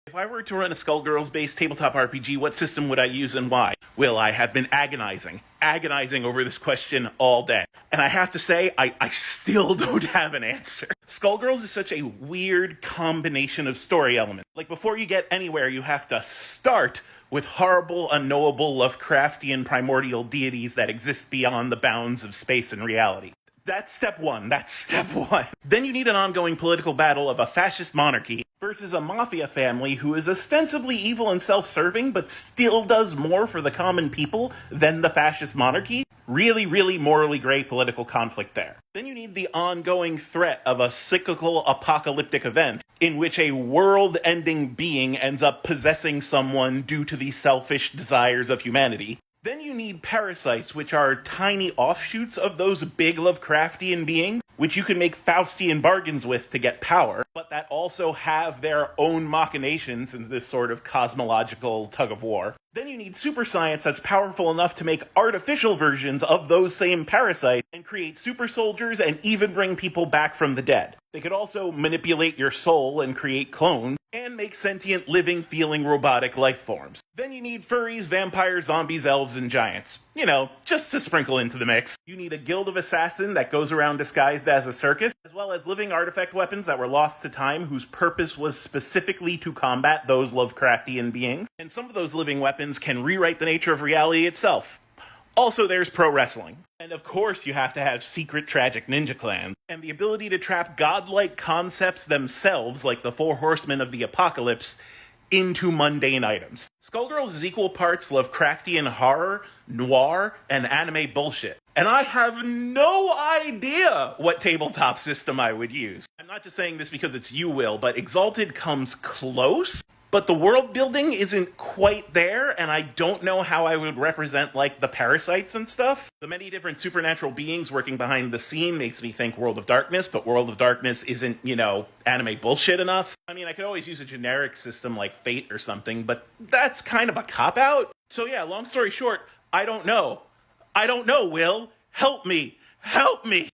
If I were to run a Skullgirls-based tabletop RPG, what system would I use and why? Will I have been agonizing over this question all day. And I have to say, I still don't have an answer. Skullgirls is such a weird combination of story elements. Like, before you get anywhere, you have to start with horrible, unknowable, Lovecraftian primordial deities that exist beyond the bounds of space and reality. That's step one. Then you need an ongoing political battle of a fascist monarchy versus a mafia family who is ostensibly evil and self-serving, but still does more for the common people than the fascist monarchy. Really, really morally gray political conflict there. Then you need the ongoing threat of a cyclical apocalyptic event in which a world-ending being ends up possessing someone due to the selfish desires of humanity. Then you need parasites, which are tiny offshoots of those big Lovecraftian beings, which you can make Faustian bargains with to get power, but that also have their own machinations in this sort of cosmological tug-of-war. Then you need super science that's powerful enough to make artificial versions of those same parasites and create super soldiers and even bring people back from the dead. They could also manipulate your soul and create clones, and make sentient, living, feeling, robotic life forms. Then you need furries, vampires, zombies, elves, and giants. You know, just to sprinkle into the mix. You need a guild of assassin that goes around disguised as a circus, as well as living artifact weapons that were lost to time whose purpose was specifically to combat those Lovecraftian beings. And some of those living weapons can rewrite the nature of reality itself. Also, there's pro wrestling. And of course you have to have secret tragic ninja clans, and the ability to trap godlike concepts themselves, like the Four Horsemen of the Apocalypse, into mundane items. Skullgirls is equal parts Lovecraftian horror, noir, and anime bullshit. And I have no idea what tabletop system I would use. I'm not just saying this because it's you, Will, but Exalted comes close. But the world building isn't quite there, and I don't know how I would represent, like, the parasites and stuff. The many different supernatural beings working behind the scene makes me think World of Darkness, but World of Darkness isn't, anime bullshit enough. I mean, I could always use a generic system like Fate or something, but that's kind of a cop-out. So yeah, long story short, I don't know. I don't know, Will. Help me. Help me!